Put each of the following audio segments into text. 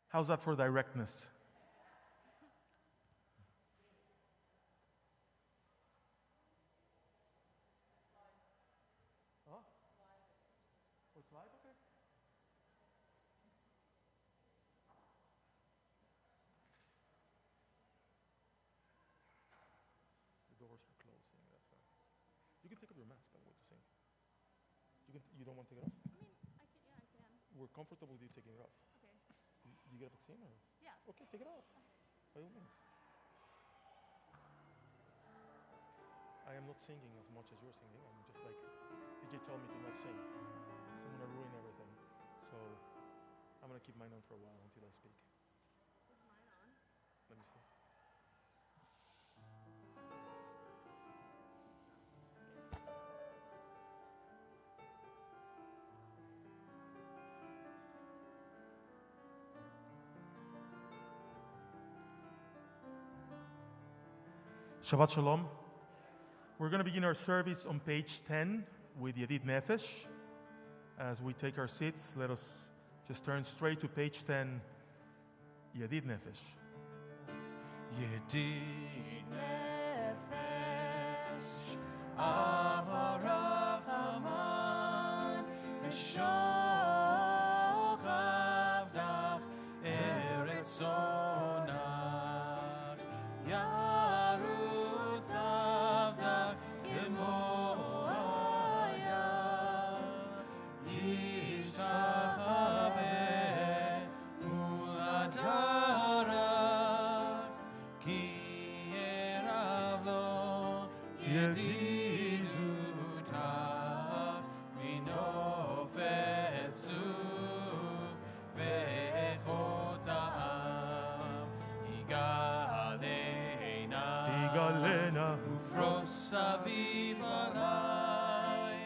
How's that for directness? Huh? Oh, it's live? Okay. The doors are closing. That's You can take off your mask, by the way, to sing. You don't want to take it off? I mean, I can. We're comfortable with you taking it off. Okay. You get a vaccine or? Yeah. Okay, take it off. By all means. I am not singing as much as you're singing. I'm just like, DJ told me to not sing. So I'm going to ruin everything. So I'm going to keep mine on for a while until I speak. Is mine on? Let me see. Shabbat Shalom. We're going to begin our service on page 10 with Yedid Nefesh. As we take our seats, let us just turn straight to page 10, Yedid Nefesh. Yedid Nefesh, Avarachaman, Meshoch Avdach, Eretz Sonach, Yarutz Avdach, Gemoya, Yishtachaveh, Uladarach, Ki Yerav Lo, Yedidutach, Minofetzu, Bechota'am, Igalena, Ufros Aviv Alai,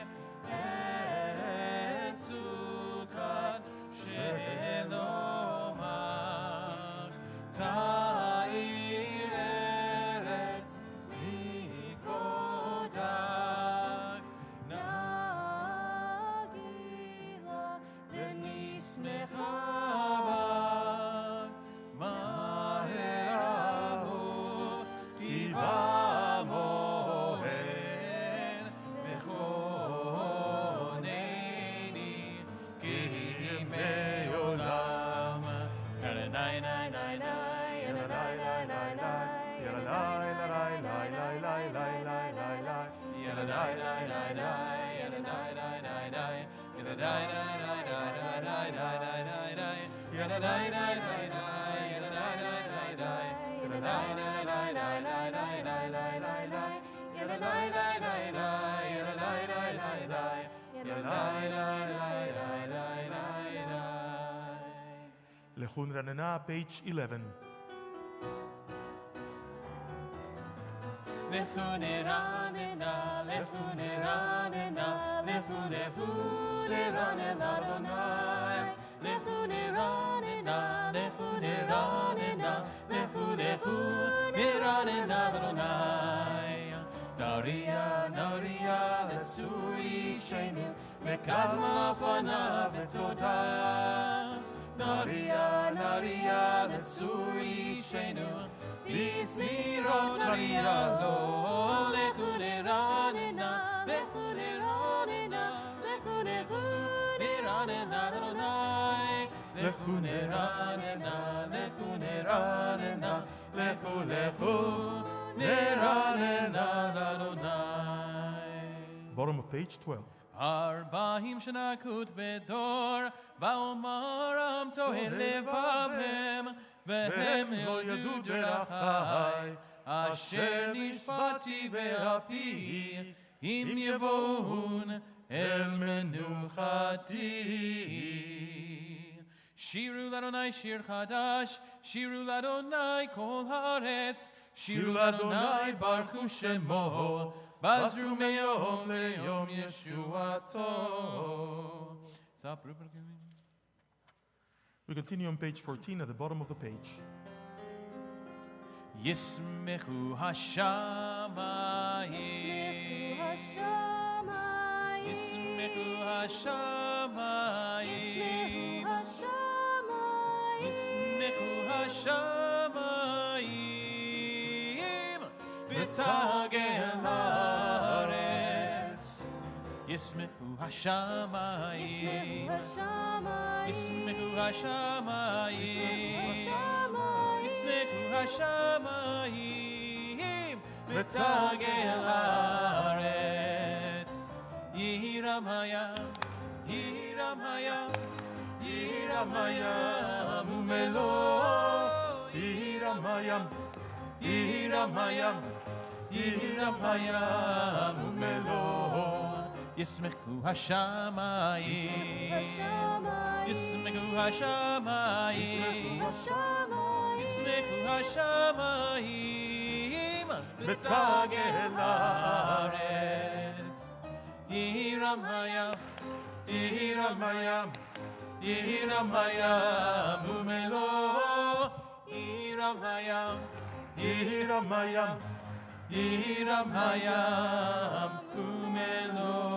Etzukat Shelomach, Ta'ir Eretz Mikodak, Nagila Lenismecha bak, Maherahu Tiva Mohen, Mechoneni Kimei Olam, Yaranai Nai Nai Nai, Yaranai Nai Nai Nai, Yaranai Nai Nai Nai Nai Nai Nai Nai Nai, Yaranai Nai Nai Nai, Yaranai Nai Nai Nai, Yaranai Nai Nai Nai Nai Nai Nai Nai Nai, Yaranai Nai Nai Nai, Yaranai Nai Nai Nai, Yaranai Nai Nai Nai Nai Nai Nai Nai Nai Nai, Yaranai Nai Nai Nai, Yaranai Nai Nai Nai, Yaranai Nai Nai Nai Nai Nai Nai. Lechun Ranena, page 11. Lechu neranena, lechu neranena, lechu lechu neranena Adonai. Lechu neranena, lechu neranena, lechu lechu neranena Adonai. Naria, naria, letsuri shenu, mekadma fanav letoda. Naria, naria, letsuri shenu, Bismiro naria lo, lechu neranena, lechu neranena, lechu lechu neranena Adonai. Lechu neranena, lechu neranena, lechu lechu neranena Adonai. Bottom of page 12. Arba'im shana kut bedor, va'omaram tohe levavhem, vehem yodu derachai, asher nishbati ve'api, im yevohun el menuchati. Shiru ladonai shir chadash, shiru ladonai kol haaretz, shiru ladonai baruch shemo, bazru meyom leyom yeshuato. We continue on page 14 at the bottom of the page. Yismechu hashamayim, Yismechu hashamayim, ישמחו השמיים ותגל הארץ. ישמחו השמיים, ישמחו השמיים, ישמחו השמיים ותגל הארץ. יהירם הים, יהירם הים, יהירם הים ומלואו. יהירם הים, יהירם הים, יהירם הים ומלואו. ישמחו השמיים, ישמחו השמיים, ישמחו השמיים ותגל הארץ. יהירם הים, יהירם הים, יהירם הים ומלואו. יהירם הים, יהירם הים. יהירם הים ומלואו.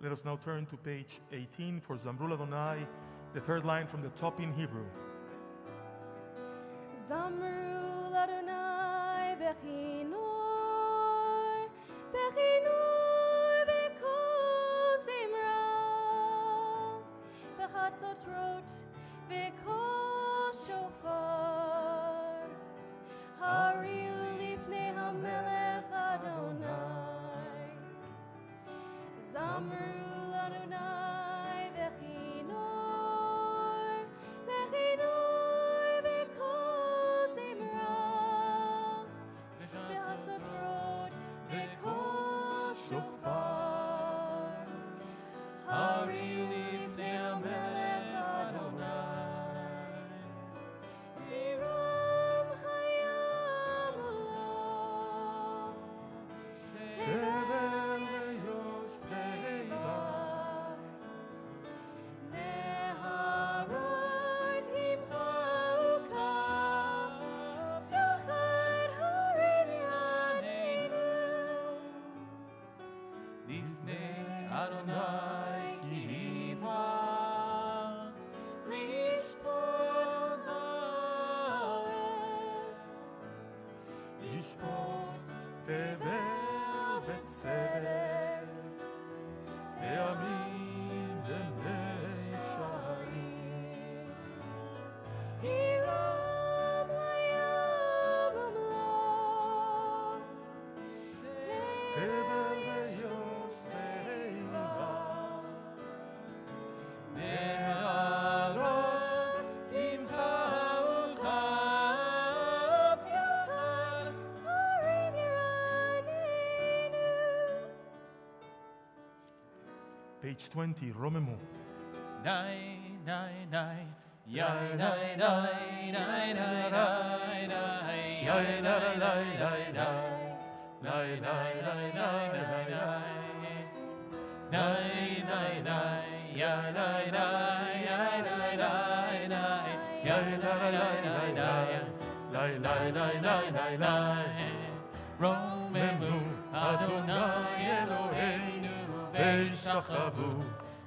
Let us now turn to page 18 for Zamrul Adonai, the third line from the top in Hebrew. Zamru Adonai Bechinor, Bechinor Bekol Zimra, Bechatzot Rot Bekol Shofar, Hariu Lifnei HaMelech Adonai. Zamru Adonai Bechinor, Bechinor Bekol Zimra, Bechatzot Rot Bekol Shofar, Hariu Lifnei HaMelech Adonai. Hiram Hayam Olam, Tevel Yoshveiva, Neharot Himchaukaf, Yachad Harim Yaneinu. לפני אדוני קיבה לשפוט הארץ, לשפוט תבל בצדק, בימים ובשערים. הירם הים ומלואו, תבל ויושביה, נהרות ימחאו כף יחד. הרים ירננו. Page 20, Romemu. Nai, nai, nai. Yai, nai, nai, nai, nai, nai, nai. Yai, nai, nai, nai, nai. Nai, nai, nai, nai, nai, nai. Nai, nai, nai. Yai, nai, nai, yai, nai, nai, nai. Yai, nai, nai, nai, nai. Nai, nai, nai, nai, nai, nai. רוממו אדוני אלוהינו וישתחוו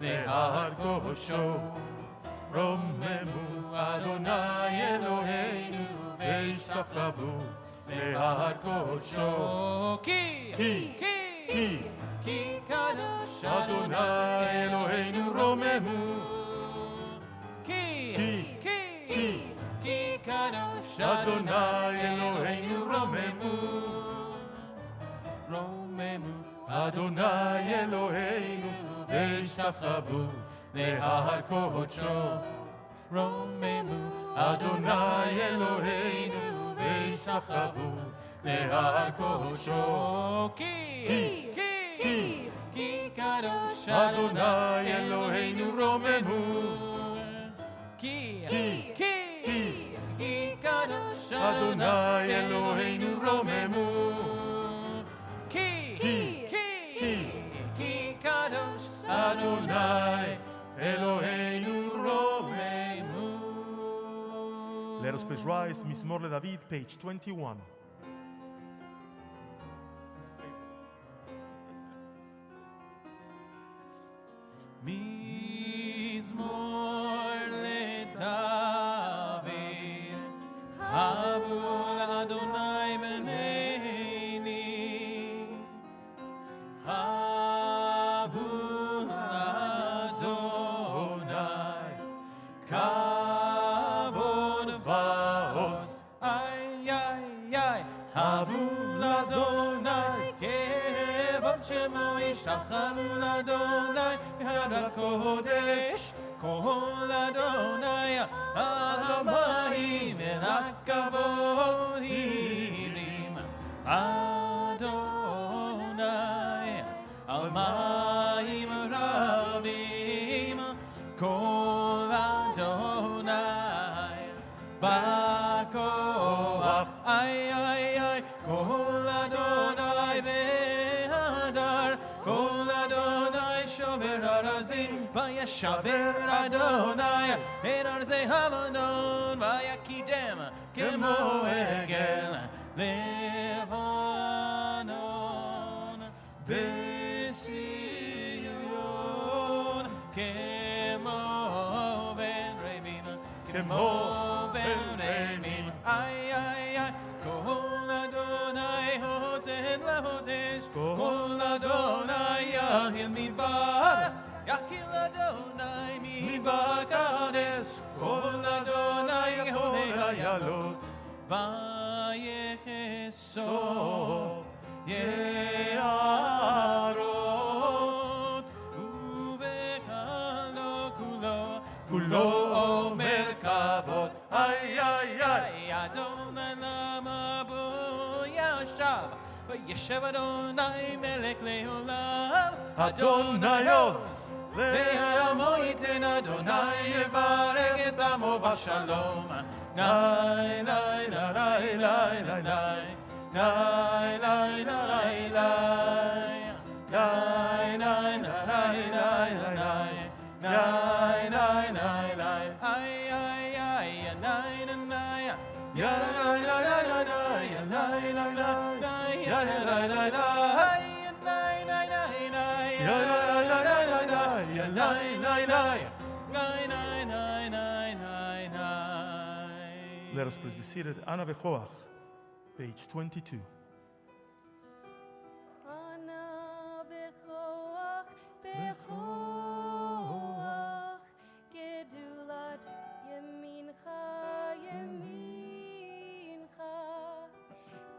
להר קודשו. רוממו אדוני אלוהינו וישתחוו להר קודשו. כי קדוש אדוני אלוהינו רוממו. כי קדוש אדוני אלוהינו רוממו. רוממו אדוני אלוהינו וישתחוו להר קודשו. רוממו אדוני אלוהינו וישתחוו להר קודשו. כי קדוש אדוני אלוהינו רוממו. כי קדוש אדוני אלוהינו רוממו. כי קדוש אדוני אלוהינו רוממו. Let us please rise, Mizmor LeDavid, page 21. מזמור Haneni Havul Adonai Kavod Vaos Ay ay ay Havul Adonai Kevod Shemo Ishtachavul Adonai Hadar Kodesh Kol Adonai Amayim El HaKavod Hirim Adonai Amayim Ravim Kol Adonai Bakoach Ay ay ay Kol Adonai Vehadar Kol Adonai Shover Arazim Vayashaber Adonai Et Arzei Havanon Vayakidem Kemo Egel Levanon Besiyon Kemo Ben Revim Kemo Ben Revim Ay ay ay Kol Adonai Hoten Lahotesh Kol Adonai Yahil Midbar Yahil Adonai Midbar Kadesh Kol Adonai Yehovah Hayalot Vayechesov Yeharot Uvechalo Kulo Kulo Omer Kavod Ay ay ay Adonai Lama Bo Yashav Vayeshev Adonai Melech Leolam Adonai Oz Le'amo Yiten Adonai Yevarech Et Amo V'Shalom Nai nai nai nai nai nai nai nai nai nai nai nai nai nai nai nai nai nai ay ay ay nai nai ya nai nai nai nai nai nai nai ya nai nai nai nai nai nai nai nai ya nai nai nai nai ya nai nai nai nai nai nai nai nai nai. Let us please be seated. Ana Vechoach, page 22. Ana bechoach, bechoach, gedulat yemincha, yemincha,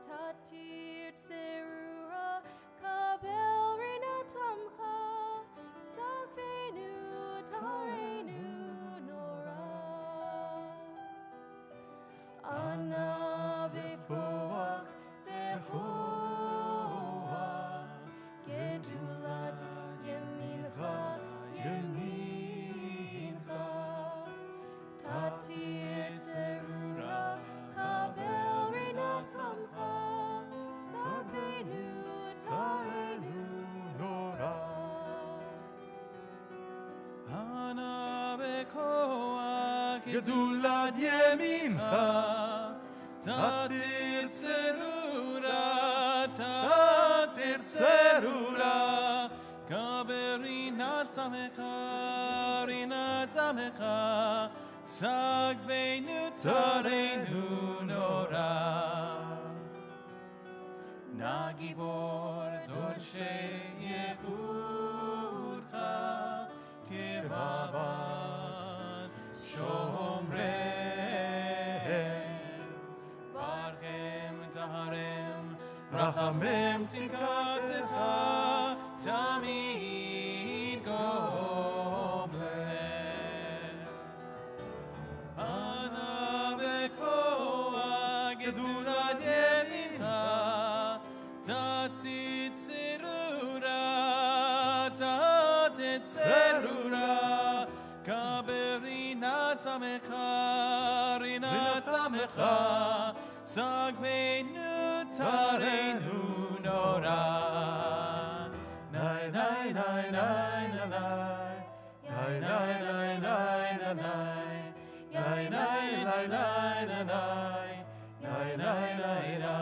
tatir tzerura, kabel rinatamcha, sakvenu, tarenu, nora. Ana bechoach, bechoach, gedulat yemincha, yemincha, tatir tzerura, kabel rinatamcha, sakvenu, tarenu, nora. Ana bekoach gedulat yemincha tatir tzerura kaberinat amecha sagvenu tarenu nora Nagibor dorshe yechudcha kevavan shomrehem barchem taharem rachamem sikatecha tamid gomlem Ana bekoach gedulat yemincha tatit tzerura kaberinat amecha sagvenu tarenu nora nai nai nai nai nai nai nai nai nai nai nai nai nai nai nai nai nai nai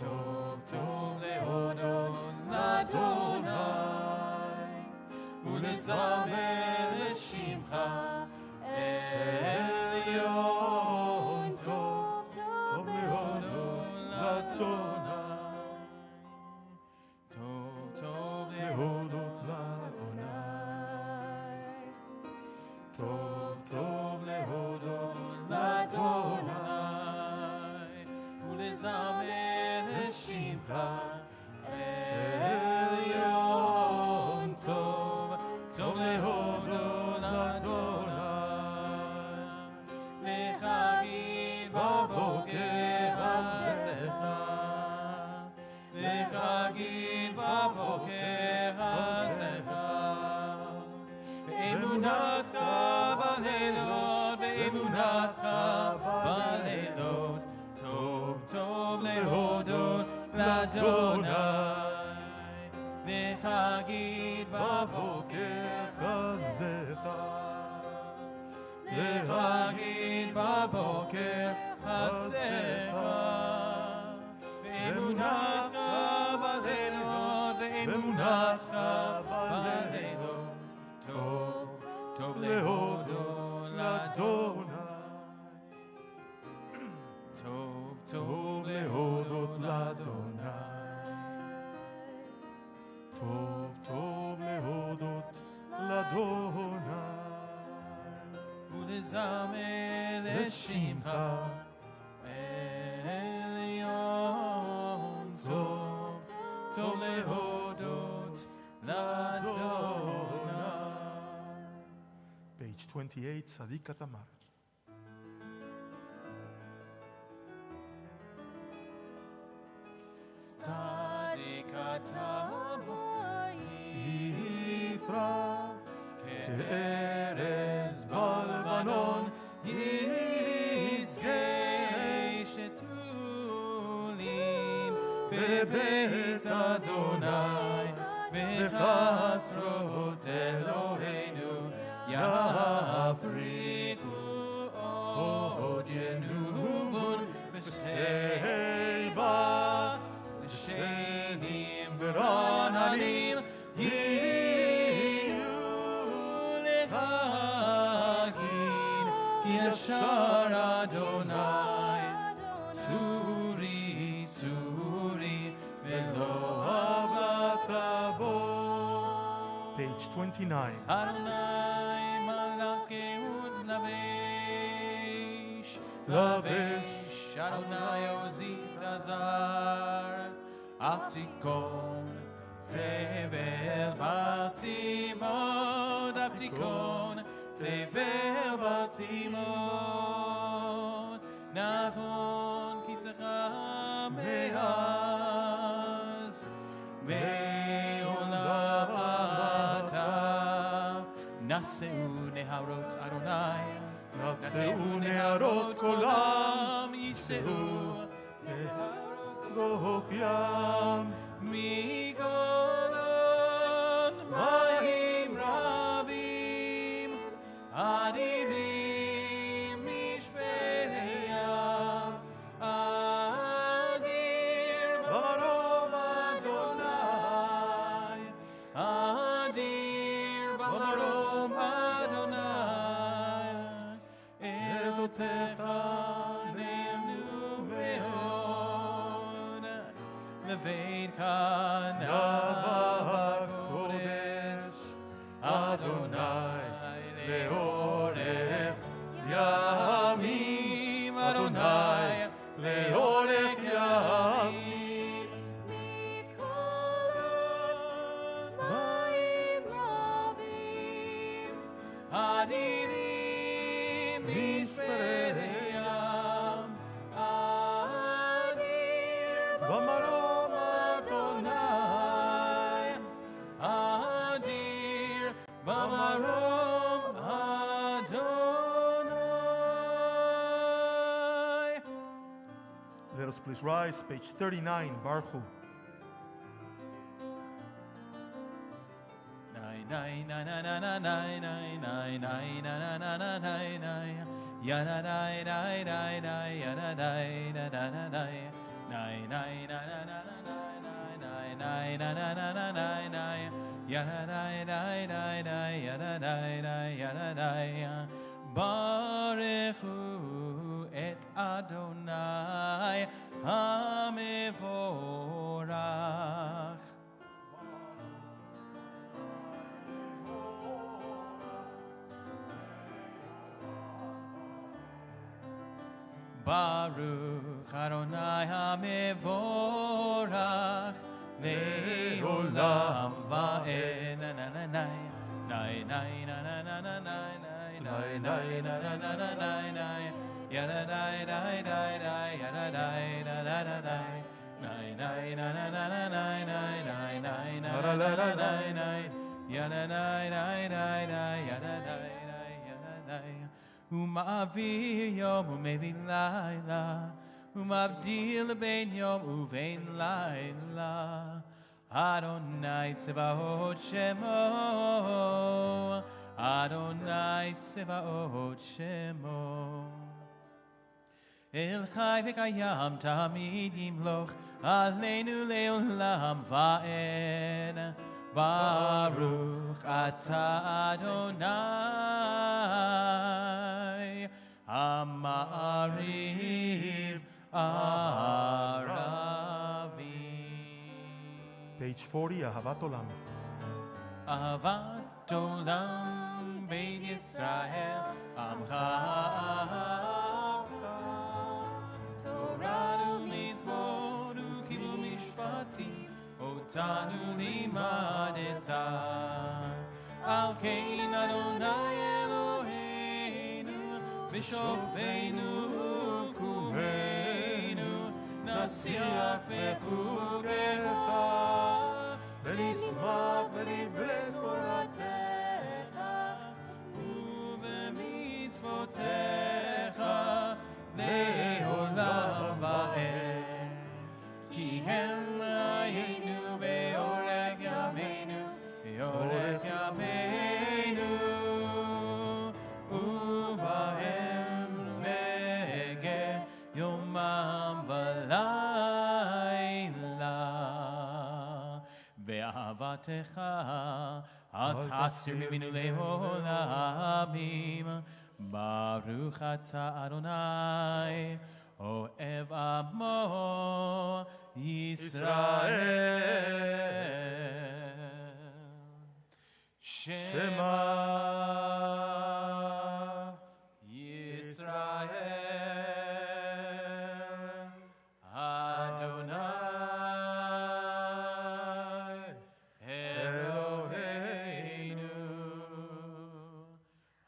טוב טוב להודות לאדוני ולזמר לשמך עליון. טוב טוב להודות לאדוני, טוב טוב להודות לאדוני, טוב טוב להודות לאדוני ולזמר לשמך עליון. טוב טוב להודות לאדוני, לחגיד בבוקר חסדך, לחגיד בבוקר חסדך, באמונתך בלילות, באמונתך בלילות. טוב טוב להודות לאדוני, לחגיד בבוקר חסדך, לחגיד בבוקר חסדך, באמונתך בלילות, באמונתך בלילות. טוב טוב להודות לאדוני, טוב טוב להודות לאדוני, טוב טוב להודות לאדוני ולזמר לשמך עליון. טוב טוב להודות לאדוני. Page 28, צדיק התמר. צדיק התמר יפרח כארז בלבנון, יזכה שתולים בבית אדוני, בחצרות אלוהינו יפריחו עוד ינובון בשיבה, לשנים ורעננים יהיו להגיד כי ישר אדוני, צורי צורי ולא עבדת בו. Page 29. אדוני מלך אהוד לבש, לבש אדוני עוזית הזר, אף תיכון תבל בתימות, אף תיכון תבל בתימות. נכון כיסך מאז מעולם אתה, נשאו נהרות אדוני, נשאו נהרות כולם, יישאו דוח ים מגולן מים רבים אדירים משפרי ים, אדיר במרום אדוני, אדיר במרום אדוני. עדותיך נאמנו מאוד, לביתך נאווה הקודש, אדוני לאורך ימים, אדוני לאורך ימים. מכל מים רבים, אדירים משפרי ים, אדיר במרום אדוני, אדיר במרום אדוני. Let us please rise. Page 39, Baruch Hu. Baruch hu et Adonai HaMevorach. Baruch Adonai HaMevorach Le'olam va'ed. Na na na na na na na na na na na na na na na na na na. Ya da da da da da ya da da da da da da. Na na na na na na na na na na na na. Ya da da da da da ya da da da ya da da. Uma'avir yom u'mevin layla, uma'abdil ben yom u'vein layla. Adonai Tzevaot Shemo, Adonai Tzevaot Shemo. El Chai v'kayam tamid yimloch, aleinu le'olam va'ed. Baruch Ata Adonai Amariv Aravim. Page 40, Ahavat Olam. Ahavat Olam Beit Yisrael Amcha Torah u'mitzvot u'kibul mishpatim Otanu limadeta Al kein Adonai Eloheinu V'shofeinu kumeinu Nasiach bechukecha V'nismach v'nivret toratecha U'v'mitzvotecha Le'olam va'ed Ki hem hayenu ve'orech yameinu Ve'orech yameinu Uvahem negeh yomam v'layla Ve'ahavatecha al tasir miminu le'olamim Baruch Ata Adonai Oev Amo Yisrael Shema Yisrael Adonai Eloheinu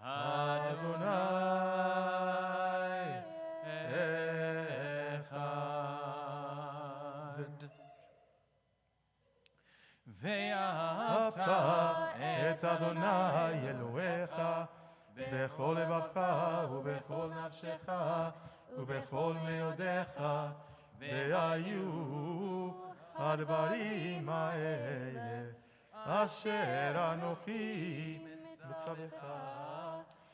Adonai Echad Ve'ahavta et Adonai Elohecha bechol levavcha ubechol nafshecha ubechol meodecha ve'ayu הדברים האלה אשר אנוכי מצווך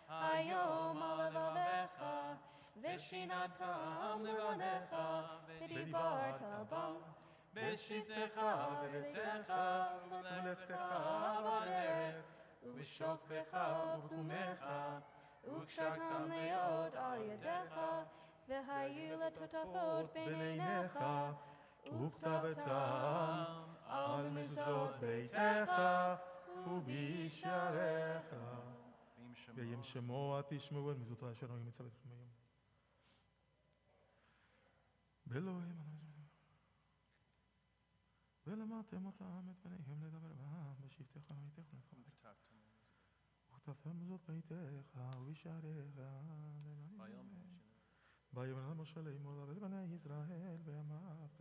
היום על לבביך ושינתם לבניך ודיברת בם בשבתך ובביתך ובלכתך בדרך ובשוכבך ובקומך וקשרתם מאוד על ידיך והיו לטוטפות בין עיניך וכתבתם על מזוזות ביתך ובשעריך ועם שמוע תשמעו אל מזוזות אשר אני מצווך לכם היום. באלוהים ולמדתם אותם את בניהם לדבר בהם בשבתך וביתך וכתבתם מזוזות ביתך ובשעריך ויאמר משה לאמור לבני בני ישראל ואמרת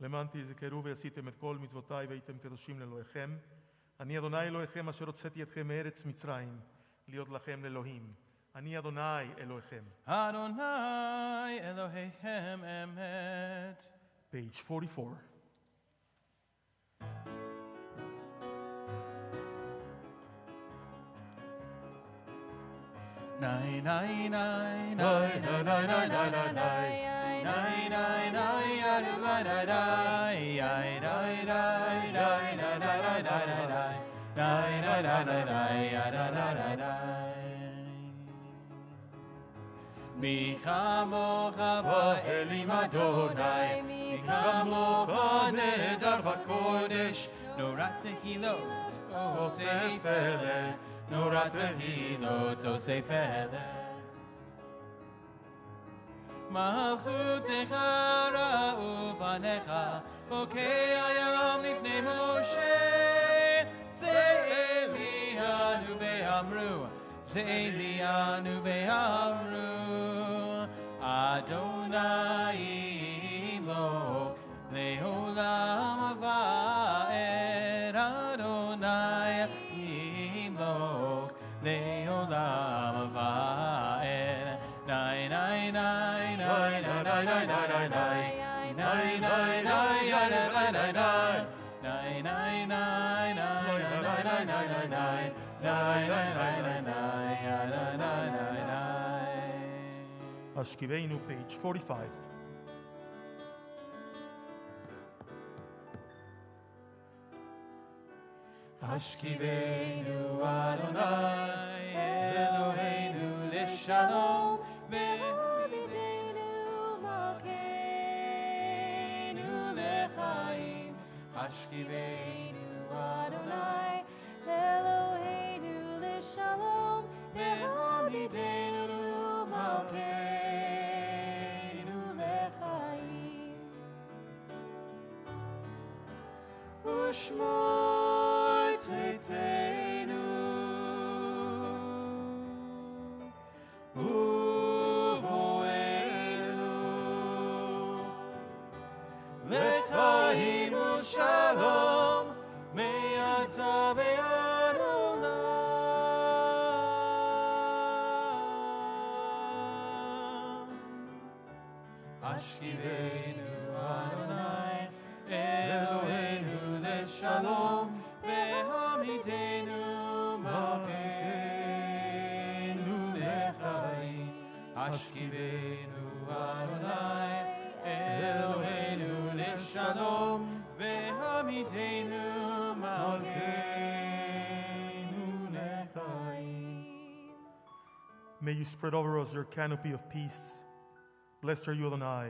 למען תזכרו ועשיתם את כל מצוותיי והייתם קדושים לאלוהיכם אני אדוני אלוהיכם אשר הוצאתי אתכם מארץ מצרים להיות לכם לאלוהים אני אדוני אלוהיכם. Adonai Elohechem emet. Page 44. Nai nai nai nai Nai, nai nai, nai nai, nai nai, nai nai, nai nai nai nai nai Mi chamocha ba'elim Adonai, mi chamocha nedar b'kodesh, norat tehilot osei feleh, norat tehilot osei feleh. מלכותך ראו בניך, בוקי הים לפני משה. זה אלינו ואמרו, זה אלינו ואמרו, אדוני ימלוך לעולם ועד, אדוני ימלוך לעולם ועד. Nai nai nai nai nai nai nai nai nai nai nai nai nai nai nai Ashkiveinu, page 45. Ashkiveinu Adonai Eloheinu leshalom ve'amidenu malkeinu lechaim. Ashkiveinu Adonai, Eloheinu l'shalom, ve'amidenu malkeinu lechaim. Ushmor tzedkeinu, uvoenu, lechaim u'shalom, me'ata ve'ad olam. Ashkiveinu Adonai Eloheinu leshalom ve'amidenu malkeinu lechaim. Ashkiveinu Adonai Eloheinu leshalom ve'amidenu malkeinu lechaim. May you spread over us your canopy of peace. Blessed are you, Adonai,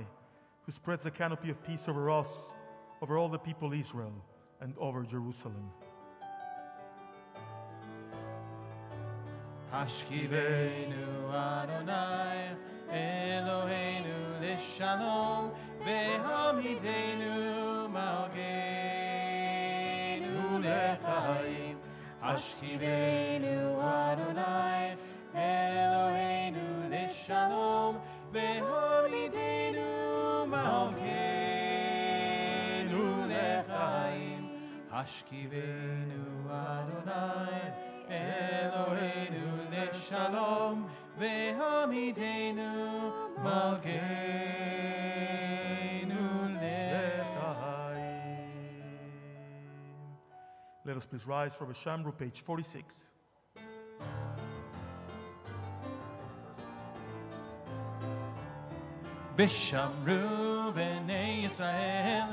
who spreads the canopy of peace over us, over all the people Israel, and over Jerusalem. Ashkiveinu Adonai Eloheinu leshalom ve'amidenu malkeinu lechaim. Ashkiveinu Adonai Eloheinu leshalom ve'amidenu malkeinu lechaim. Ashkiveinu Adonai Eloheinu leshalom ve'amidenu malkeinu lechaim. Let us please rise for Shamru, page 46. ושמרו בני ישראל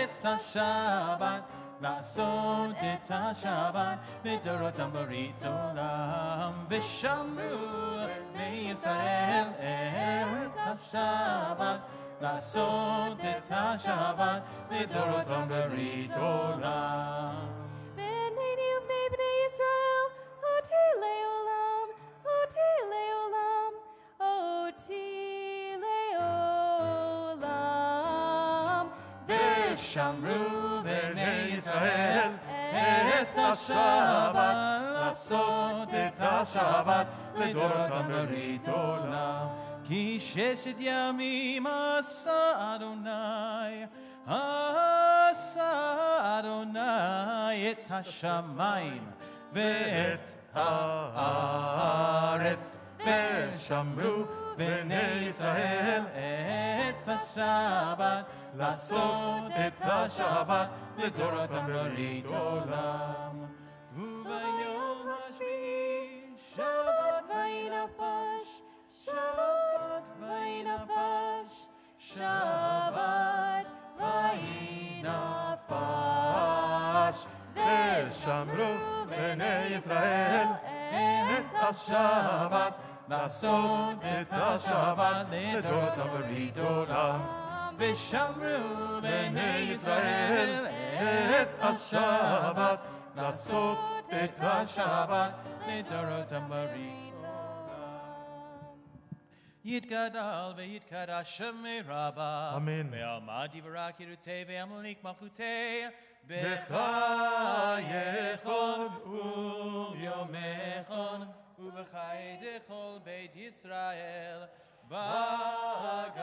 את השבת, לעשות את השבת לדורותם ברית עולם. ושמרו בני ישראל את השבת, לעשות את השבת לדורותם ברית עולם. בני ובני בני ישראל, אותי לעולם, אותי לעולם, אותי לעולם. ושמרו בני ישראל את השבת, לעשות את השבת לדורותם ברית עולם. כי ששת ימים עשה אדוני, עשה אדוני את השמיים ואת הארץ. ושמרו בני ישראל את השבת, לעשות את השבת לדורותם ברית עולם. וביום השביעי שבת וינפש השבת, לעשות את השבת לדורות הברית עולם. ושמרו בני ישראל את השבת, לעשות את השבת לדורות הברית עולם. יתגדל ויתקדש שמי רבה, אמן. ועלמא דברה קירותי ועמליק מלכותי, בחייכון וביומכון ובחיי דכל בית ישראל, בגלה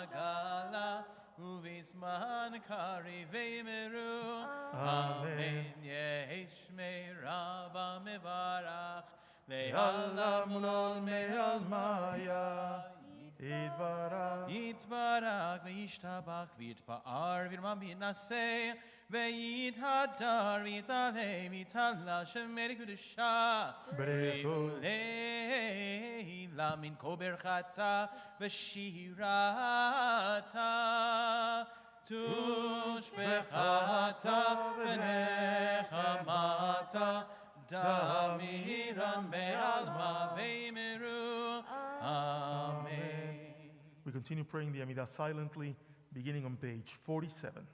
בגלה ובזמן קריב אמרו אמן. יהי שמי רבה מברך לעולם ולעולמי עלמיה. יתברך וישתבח ויתפאר וירומם ויתנשא ויתהדר ויתעלה ויתעלה שמי לקדושה ולעילה מן כה ברכתה ושירתה תושבחתה ונחמתה דמירם בעלמא ואמרו Amen. We continue praying the Amidah silently, beginning on page 47.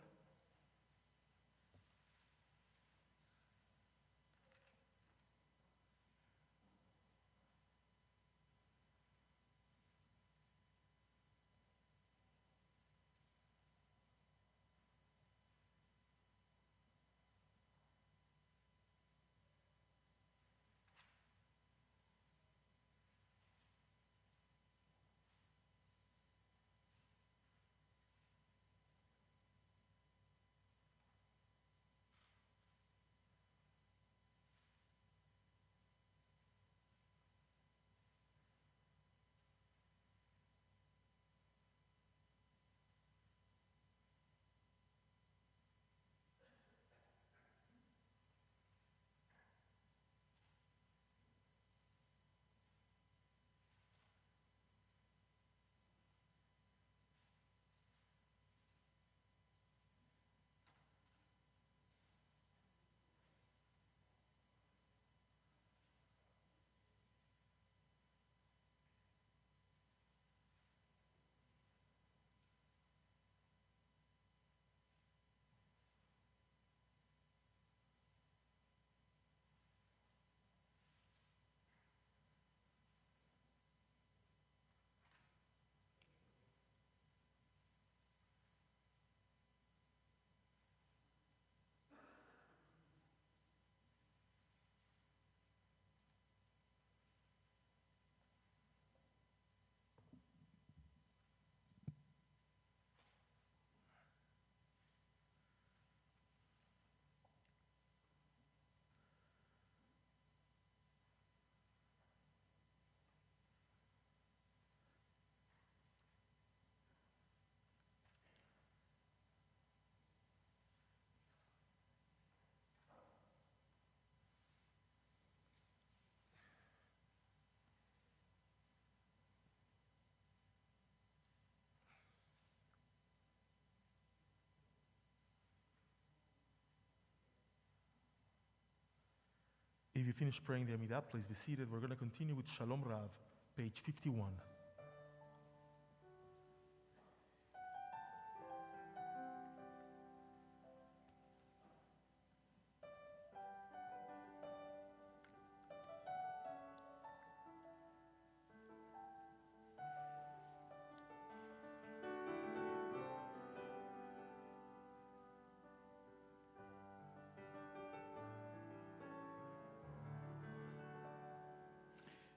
If you finish praying the Amidah, please be seated. We're going to continue with Shalom Rav, page 51.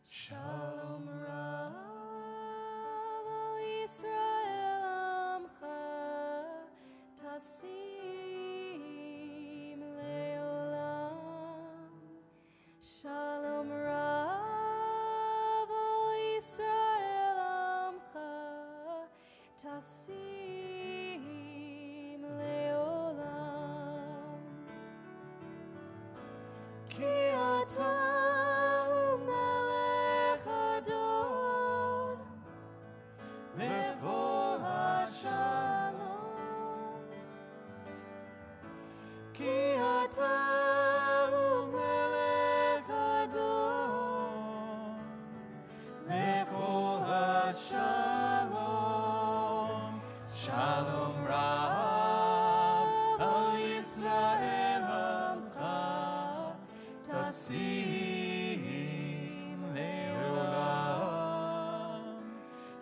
Shalom Rav al Yisrael Amcha Tasim Leolam. Shalom Rav al Yisrael Amcha Tasim Leolam. Ki ata Ki ata melech adon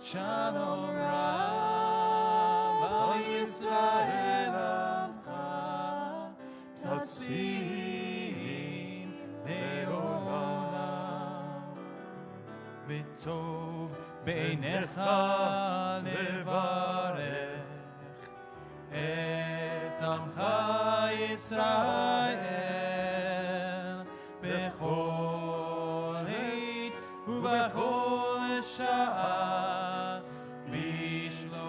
Shalom Rav al Yisrael Amcha Tasim Leolam V'tov Beinecha Levarech Et Amcha Yisrael Bechol Heit Ubechol Sha'ah Bishlomecha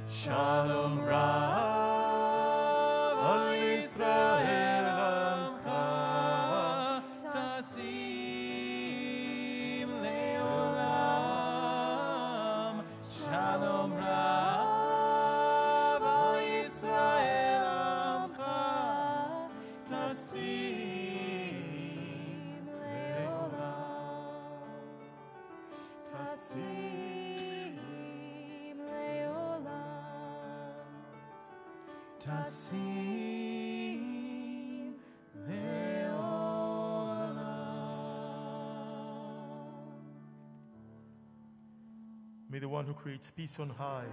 Shalom Rav al Yisrael Amcha Tasim Leolam Shalom Rav al Yisrael Amcha Tasim Leolam Tasim Leolam. Tasim Leolam. May the one who creates peace on high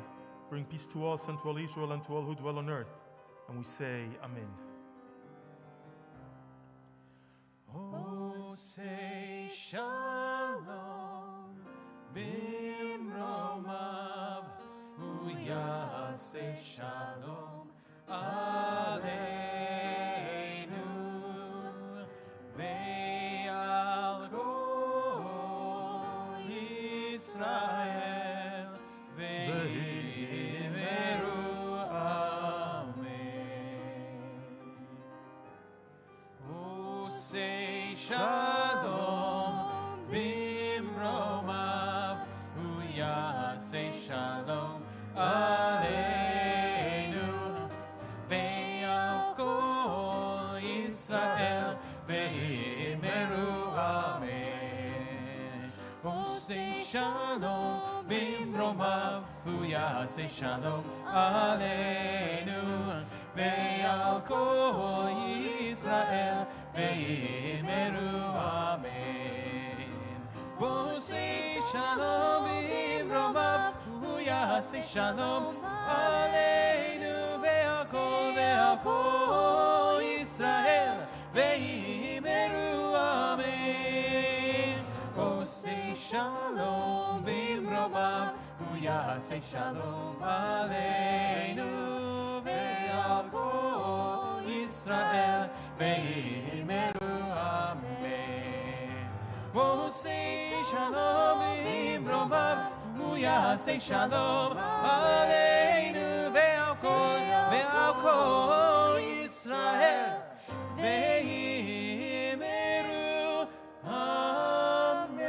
bring peace to us and to all Israel and to all who dwell on earth. And we say, Amen. Oh, say shalom bimromav, uyase shalom aleinu, ve'al kol Yisrael, ve'imeru amen. Oh, say shalom bimromav, uyase shalom aleinu, ve'al kol Yisrael, ve'imeru amen. Oh, say shalom bimromav, uyase shalom aleinu, ve'al kol Yisrael, ve'imeru amen. Oh, say shalom bimromav, uyase shalom aleinu, ve'al kol Yisrael, ve'imeru amen. Oh, say shalom bimromav, uyase shalom aleinu, ve'al kol Yisrael, ve'imeru amen. Oh, say shalom bimromav, uyase shalom aleinu, ve'al kol Yisrael, ve'imeru amen.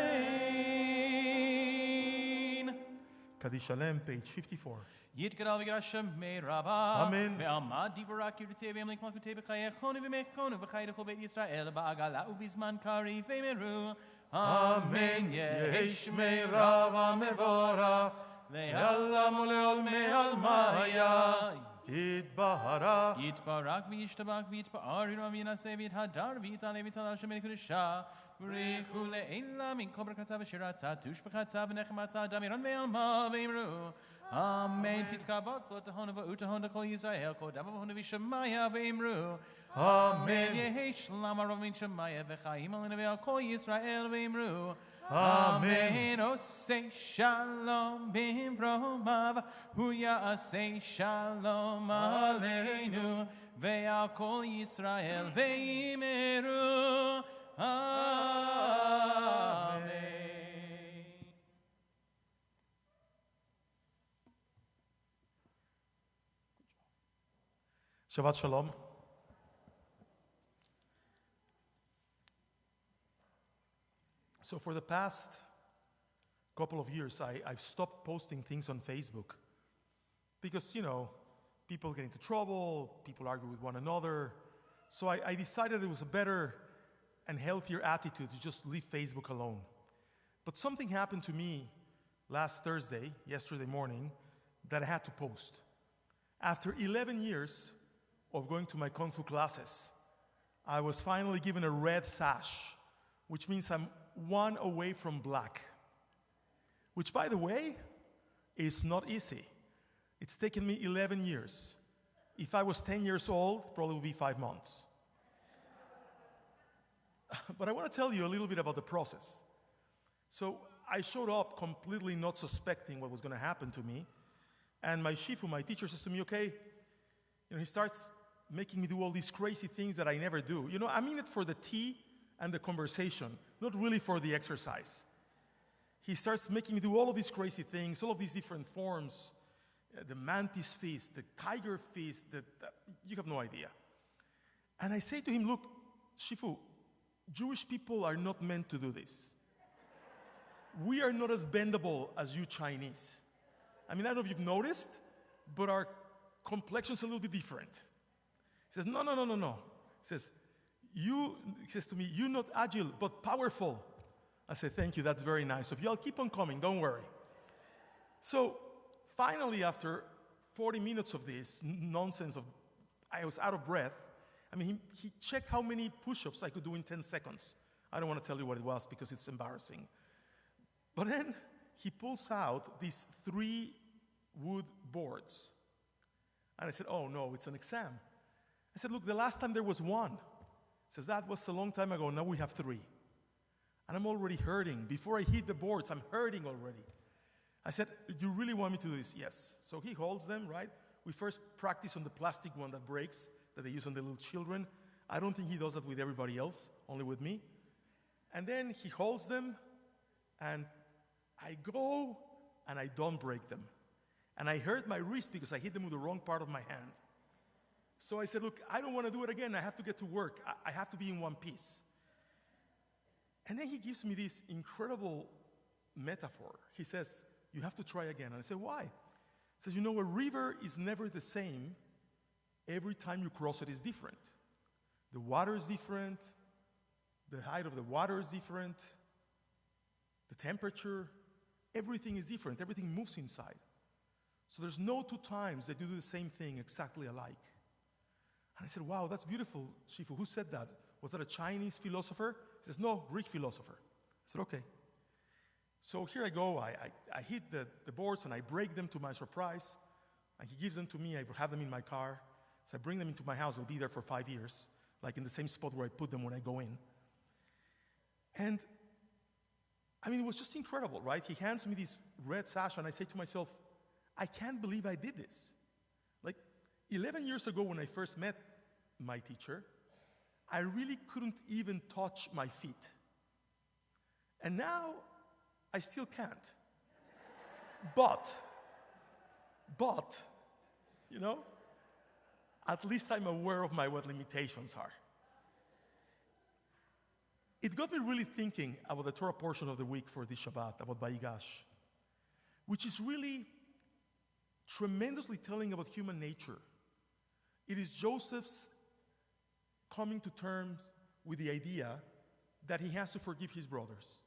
Kaddish Shalem, page 54. Yitgadal v'grashem me'raba. Amen. Ve'almad divarak yurtei ve'amlik malkutei b'chayechonu v'mechonu v'chaydechu beit Yisrael ba'agala u'vizman kari ve'meru. Amen. Yesh me'raba mevorach ve'alam u'le'ol me'almaya. Yitbarach. Yitbarak v'yishtabak v'yitbar yiram v'yinaseh v'yithadar v'yitale v'yitala Hashem kedusha. V'richu le'ela min kol brakata v'shirata tush b'chata v'nechemata damiran ve'alma ve'imru. Amen. Titkabot so tahon v'utahon d'kol Yisrael kodam v'hon v'shamaya ve'imru. Amen. Yehesh lama rov min shamaya v'chaim alinu ve'al kol Yisrael ve'imru. Amen. Oh, say shalom bimromav, huya say shalom aleinu, ve'al kol Yisrael ve'imeru. Amen. Shabbat Shalom. So for the past couple of years, I've stopped posting things on Facebook because, people get into trouble, people argue with one another. So I decided it was a better and healthier attitude to just leave Facebook alone. But something happened to me yesterday morning, that I had to post. After 11 years of going to my Kung Fu classes, I was finally given a red sash, which means I'm one away from black. Which, by the way, is not easy. It's taken me 11 years. If I was 10 years old, probably would be 5 months. But I want to tell you a little bit about the process. So I showed up completely not suspecting what was going to happen to me. And my shifu, my teacher, says to me, okay, he starts making me do all these crazy things that I never do. I'm in it for the tea and the conversation, not really for the exercise. He starts making me do all of these crazy things, all of these different forms, the mantis feast, the tiger feast, you have no idea. And I say to him, look, Shifu, Jewish people are not meant to do this. We are not as bendable as you Chinese. I don't know if you've noticed, but our complexion's a little bit different. He says, no. He says to me, you're not agile, but powerful. I say, thank you, that's very nice of you. I'll keep on coming, don't worry. So finally, after 40 minutes of this nonsense I was out of breath. He checked how many push-ups I could do in 10 seconds. I don't want to tell you what it was because it's embarrassing. But then he pulls out these 3 wood boards. And I said, oh no, it's an exam. I said, look, the last time there was 1. He says, that was a long time ago, now we have 3. And I'm already hurting. Before I hit the boards, I'm hurting already. I said, you really want me to do this? Yes. So he holds them, right? We first practice on the plastic one that breaks, that they use on the little children. I don't think he does that with everybody else, only with me. And then he holds them, and I go, and I don't break them. And I hurt my wrist because I hit them with the wrong part of my hand. So I said, look, I don't want to do it again. I have to get to work. I have to be in one piece. And then he gives me this incredible metaphor. He says, you have to try again. And I said, why? He says, a river is never the same. Every time you cross it is different. The water is different. The height of the water is different. The temperature, everything is different. Everything moves inside. So there's no 2 times that you do the same thing exactly alike. And I said, wow, that's beautiful, Shifu. Who said that? Was that a Chinese philosopher? He says, no, Greek philosopher. I said, okay. So here I go. I hit the boards and I break them to my surprise. And he gives them to me. I have them in my car. So I bring them into my house. They'll be there for 5 years, like in the same spot where I put them when I go in. And it was just incredible, right? He hands me this red sash and I say to myself, I can't believe I did this. Like 11 years ago when I first met my teacher, I really couldn't even touch my feet. And now, I still can't. But, at least I'm aware of what limitations are. It got me really thinking about the Torah portion of the week for this Shabbat, about Vayigash, which is really tremendously telling about human nature. It is Joseph's coming to terms with the idea that he has to forgive his brothers.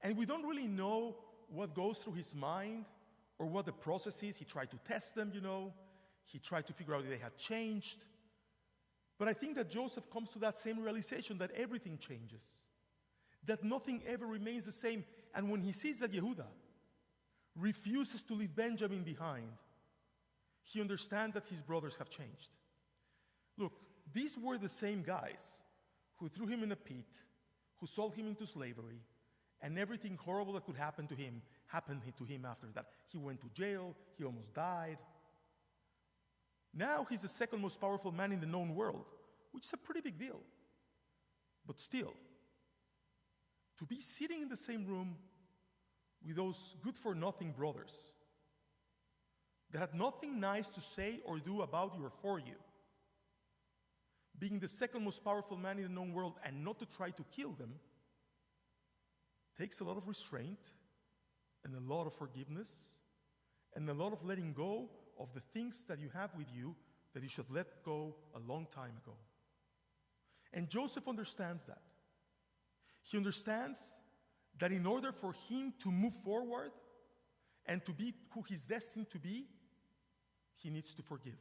And we don't really know what goes through his mind or what the process is. He tried to test them, He tried to figure out if they had changed. But I think that Joseph comes to that same realization that everything changes, that nothing ever remains the same. And when he sees that Yehuda refuses to leave Benjamin behind, he understands that his brothers have changed. Look, these were the same guys who threw him in a pit, who sold him into slavery, and everything horrible that could happen to him happened to him after that. He went to jail, he almost died. Now he's the second most powerful man in the known world, which is a pretty big deal. But still, to be sitting in the same room with those good-for-nothing brothers that had nothing nice to say or do about you or for you, being the second most powerful man in the known world and not to try to kill them, takes a lot of restraint and a lot of forgiveness and a lot of letting go of the things that you have with you that you should let go a long time ago. And Joseph understands that. He understands that in order for him to move forward and to be who he's destined to be, he needs to forgive.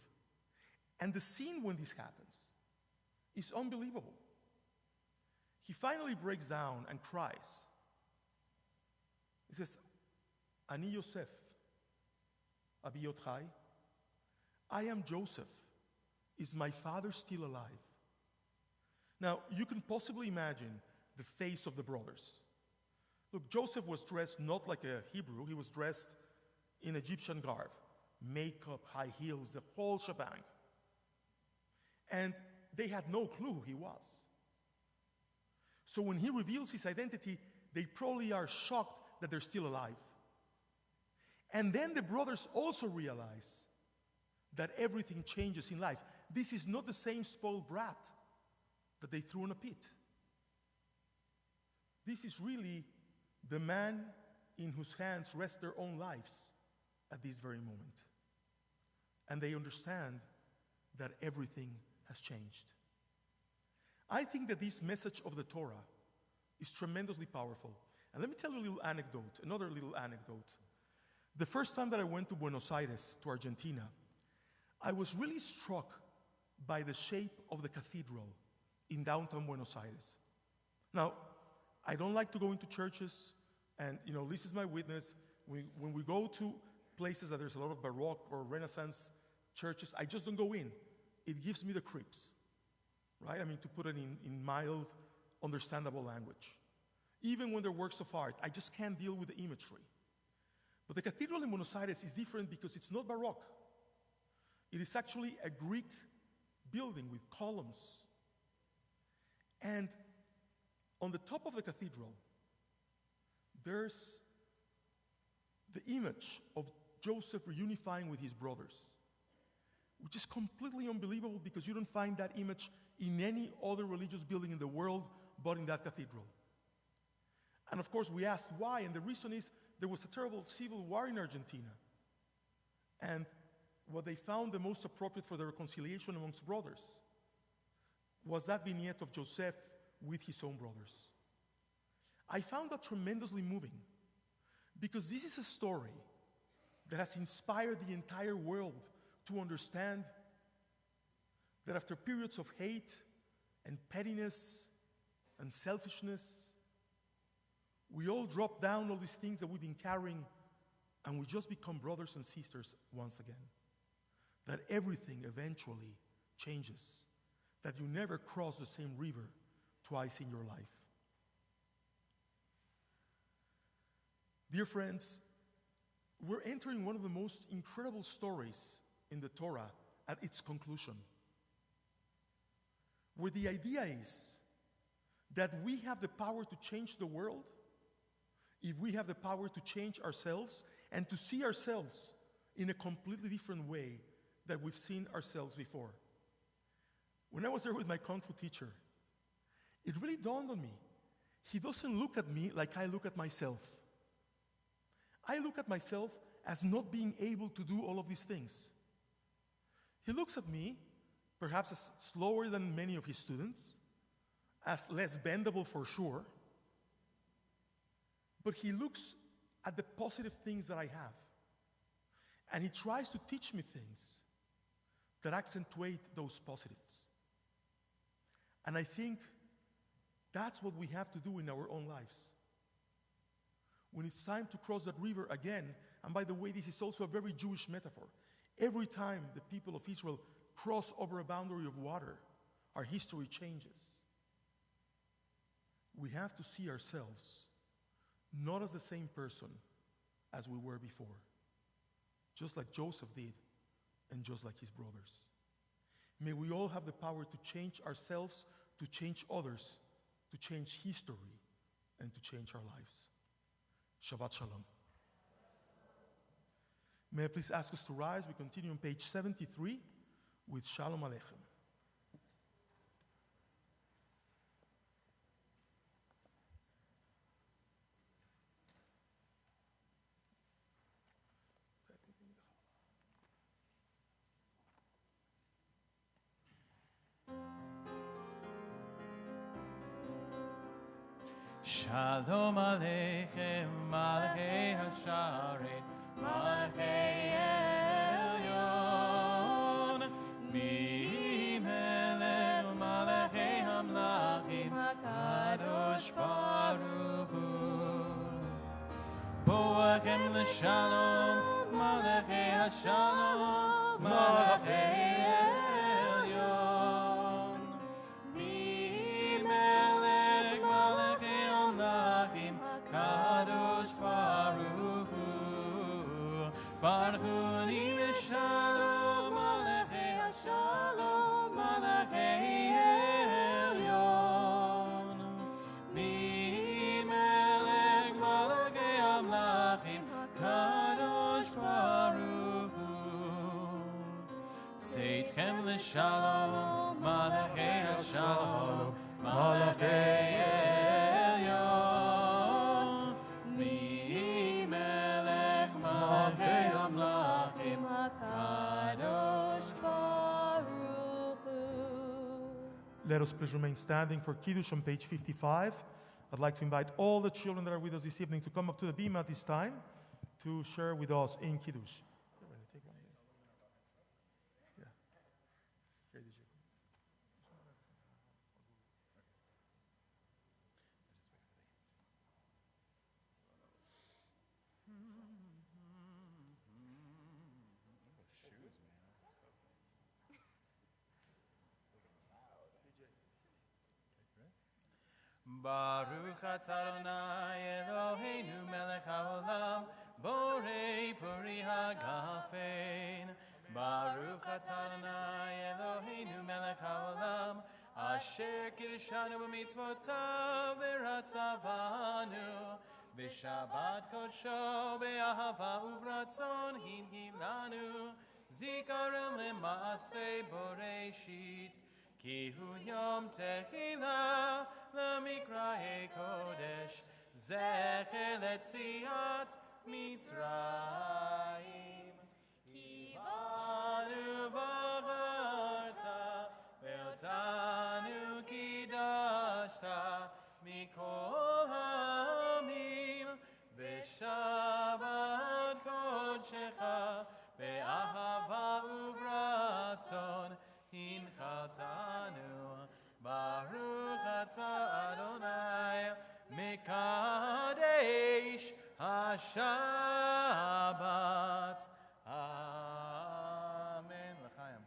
And the scene when this happens is unbelievable. He finally breaks down and cries. He says, Ani Yosef, Abi Yochai, I am Joseph. Is my father still alive? Now, you can possibly imagine the face of the brothers. Look, Joseph was dressed not like a Hebrew. He was dressed in Egyptian garb, makeup, high heels, the whole shebang. And they had no clue who he was. So when he reveals his identity, they probably are shocked that they're still alive. And then the brothers also realize that everything changes in life. This is not the same spoiled brat that they threw in a pit. This is really the man in whose hands rest their own lives at this very moment. And they understand that everything has changed. I think that this message of the Torah is tremendously powerful. And let me tell you a little anecdote, another little anecdote. The first time that I went to Buenos Aires, to Argentina, I was really struck by the shape of the cathedral in downtown Buenos Aires. Now, I don't like to go into churches, and this is my witness. When we go to places that there's a lot of Baroque or Renaissance churches, I just don't go in. It gives me the creeps, right? I mean, to put it in mild, understandable language. Even when they're works of art, I just can't deal with the imagery. But the cathedral in Buenos Aires is different because it's not Baroque. It is actually a Greek building with columns. And on the top of the cathedral, there's the image of Joseph reunifying with his brothers, which is completely unbelievable because you don't find that image in any other religious building in the world but in that cathedral. And of course, we asked why, and the reason is there was a terrible civil war in Argentina. And what they found the most appropriate for the reconciliation amongst brothers was that vignette of Joseph with his own brothers. I found that tremendously moving because this is a story that has inspired the entire world to understand that after periods of hate and pettiness and selfishness, we all drop down all these things that we've been carrying and we just become brothers and sisters once again. That everything eventually changes, that you never cross the same river twice in your life. Dear friends, we're entering one of the most incredible stories in the Torah at its conclusion, where the idea is that we have the power to change the world if we have the power to change ourselves and to see ourselves in a completely different way that we've seen ourselves before. When I was there with my Kung Fu teacher, it really dawned on me. He doesn't look at me like I look at myself. I look at myself as not being able to do all of these things. He looks at me, perhaps as slower than many of his students, as less bendable for sure, but he looks at the positive things that I have. And he tries to teach me things that accentuate those positives. And I think that's what we have to do in our own lives. When it's time to cross that river again, and by the way, this is also a very Jewish metaphor. Every time the people of Israel cross over a boundary of water, our history changes. We have to see ourselves not as the same person as we were before, just like Joseph did and just like his brothers. May we all have the power to change ourselves, to change others, to change history, and to change our lives. Shabbat Shalom. May I please ask us to rise? We continue on page 73 with Shalom Aleichem. Shalom Aleichem, Malachei Hasharet, Malachei Elyon, Mi Melech Malachei Shalom, Malachei HaShalom, Malachei Elyon. Mi Melech Malachei Amlachim, Kadosh Baruch Hu. Baruch Hu Li Shalom, Malachei HaShalom, Malachei Elyon. Mi Melech Malachei Amlachim, Kadosh Baruch Hu. Tzedchem l'shalom, Malachei HaShalom, Malachei Elyon. Mi Melech Malachei Amlachim, Kadosh Baruch Hu. Let us please remain standing for Kiddush on page 55. I'd like to invite all the children that are with us this evening to come up to the bima at this time to share with us in Kiddush. Baruch atah Adonai Eloheinu melech haolam, borei pori hagafein. Baruch atah Adonai Eloheinu melech haolam, asher kirshanu b'mitzvotav v'ratzavanu, b'shabbat kodsho be'ahava uvratzon hinhilanu, zikaron lema'aseh boreshit. Ki hu yom techila l'mikrae kodesh, zecher letziat Mitzrayim. Ki banu v'avarta, ve'otanu kidashta, mikol ha'amim, v'shabbat kodshecha, be'ahava uvratzon, Hinchatanu, Baruch atah Adonai, Mekadesh HaShabbat. Amen. L'chaim.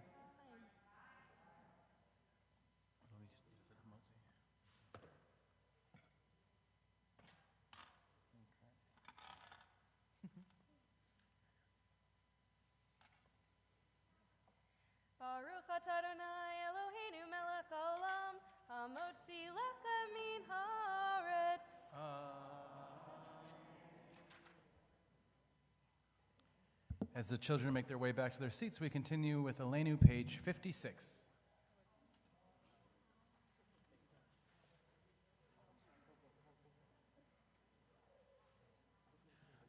Baruch atah Adonai Eloheinu melech haolam, hamotzi lechem min haaretz. As the children make their way back to their seats, we continue with Elenu, page 56.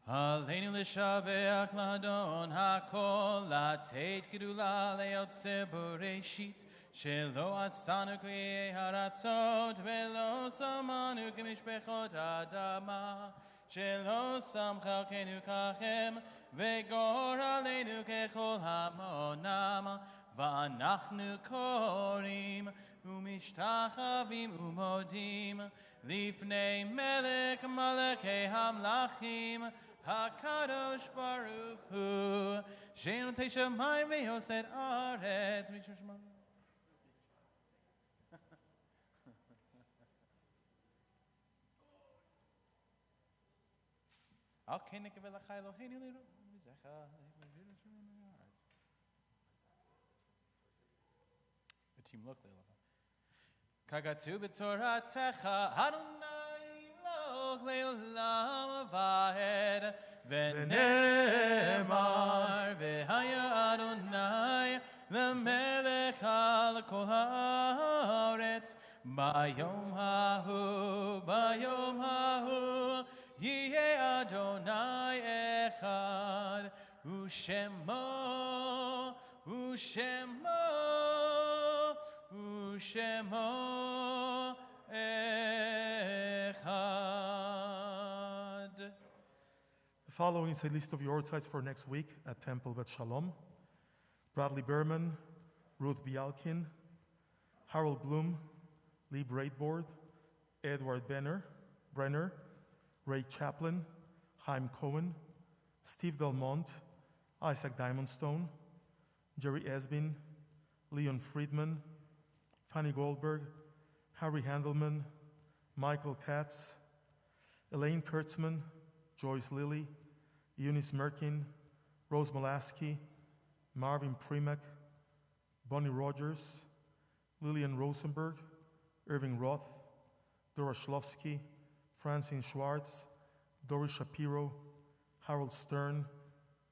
Aleinu l'shabeach l'adon hakol, latet gedula le'yotze boreshit, shelo asanu k'yei haratzot, velo samanu k'mishpechot adama, shelo samcha kenu kachem, vegor aleinu kechol hamonam, va'anachnu korim, umishtachavim umodim, lifnei melech malachei hamlachim, HaKadosh Baruch Hu, Shein Notei Shamayim ve'Yosed Aretz. Al Kenik Velachai Eloheinu Le'Zecha. The team look Le'Lecha. Kagatu b'Toratecha Adonai Loch Le'olam Vahed. V'nemar v'haya Adonai l'melech al kol haaretz. Bayom hahu yeh Adonai echad, u'shemo echad. The following is a list of yard sites for next week at Temple Beth Sholom. Bradley Berman, Ruth Bialkin, Harold Bloom, Lee Braidboard, Edward Brenner, Ray Chaplin, Chaim Cohen, Steve Delmont, Isaac Diamondstone, Jerry Esbin, Leon Friedman, Fanny Goldberg, Harry Handelman, Michael Katz, Elaine Kurtzman, Joyce Lilly, Eunice Merkin, Rose Molaski, Marvin Primack, Bonnie Rogers, Lillian Rosenberg, Irving Roth, Dora Schlovsky, Francine Schwartz, Doris Shapiro, Harold Stern,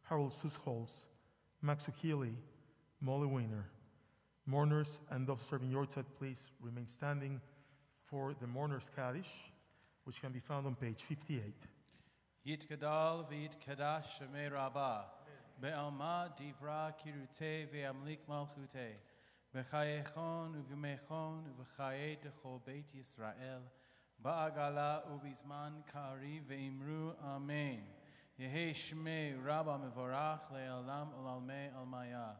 Harold Susholz, Max Ukili, Molly Weiner. Mourners and those serving Yortzeit, please remain standing for the Mourners Kaddish, which can be found on page 58. Yitkadal v'yitkadash shemei rabbah, be'alma divra kirute ve'amlik malchute, b'chayechon uv'mechon uv'chaye dechol beit Yisrael, ba'agala uv'izman kari ve'imru amen. Yehi shmei rabbah mevorach le'alam ulalmei almaya.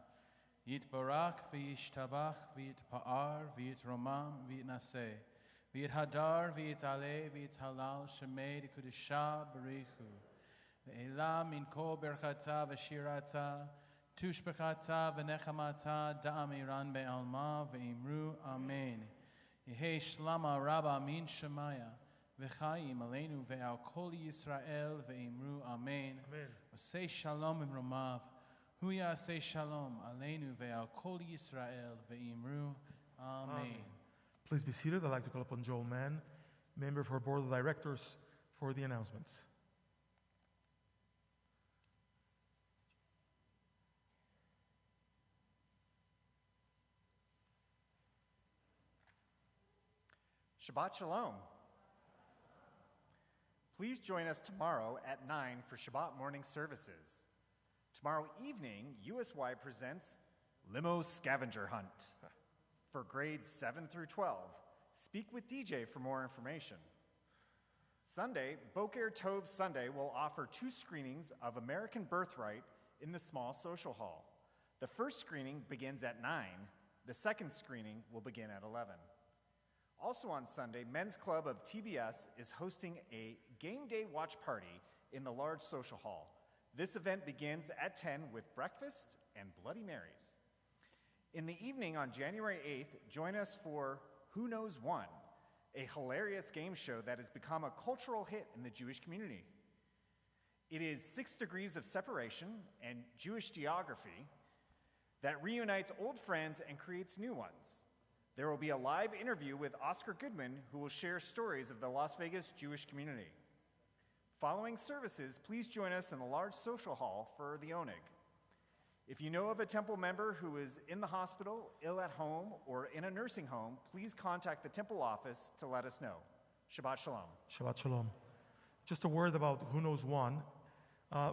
Yitbarak v'yishtabach v'yitpa'ar v'yitromam v'yitnaseh. V'yithadar v'yitale v'yithalal shemei dekudisha barichu. Ve'elam min kol berchata v'shirata tushbechata v'nechamata da'amiran be'alma ve'imru amen. Yehi shlama rabba min shemaya v'chayim aleinu ve'al kol Yisrael ve'imru amen. V'sei shalom imromav. Huya say shalom aleinu ve'al kol Yisrael ve'imru amen. Please be seated. I'd like to call upon Joel Mann, member for Board of Directors, for the announcements. Shabbat Shalom. Please join us tomorrow at 9 for Shabbat morning services. Tomorrow evening, USY presents Limo Scavenger Hunt for grades 7 through 12. Speak with DJ for more information. Sunday, Boker Tov Sunday will offer 2 screenings of American Birthright in the small social hall. The first screening begins at 9. The second screening will begin at 11. Also on Sunday, Men's Club of TBS is hosting a game day watch party in the large social hall. This event begins at 10 with breakfast and Bloody Marys. In the evening on January 8th, join us for Who Knows One, a hilarious game show that has become a cultural hit in the Jewish community. It is 6 degrees of separation and Jewish geography that reunites old friends and creates new ones. There will be a live interview with Oscar Goodman, who will share stories of the Las Vegas Jewish community. Following services, please join us in the large social hall for the Oneg. If you know of a temple member who is in the hospital, ill at home, or in a nursing home, please contact the temple office to let us know. Shabbat Shalom. Shabbat Shalom. Just a word about Who Knows One.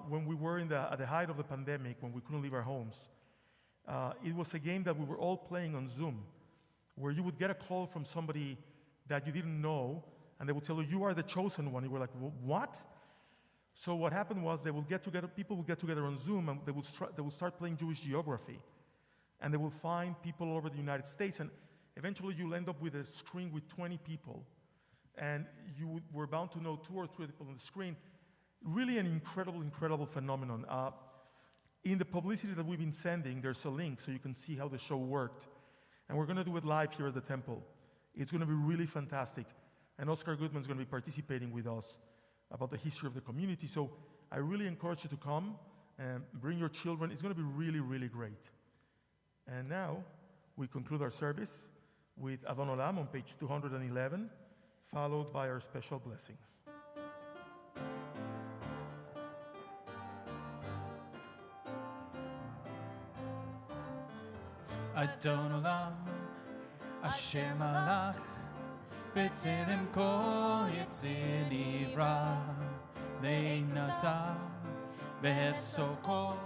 When we were at the height of the pandemic, when we couldn't leave our homes, it was a game that we were all playing on Zoom, where you would get a call from somebody that you didn't know, and they would tell you, you are the chosen one. You were like, what? So what happened was people would get together on Zoom, and they would start playing Jewish geography. And they will find people all over the United States, and eventually you'll end up with a screen with 20 people. And you were bound to know 2 or 3 people on the screen. Really an incredible, incredible phenomenon. In the publicity that we've been sending, there's a link so you can see how the show worked. And we're going to do it live here at the temple. It's going to be really fantastic. And Oscar Goodman's going to be participating with us about the history of the community. So I really encourage you to come and bring your children. It's going to be really, really great. And now we conclude our service with Adon Olam on page 211, followed by our special blessing. Adon Olam, Asher Malach, B'terem kol Yetzir Nivra, Le'nasa, V'hefso kol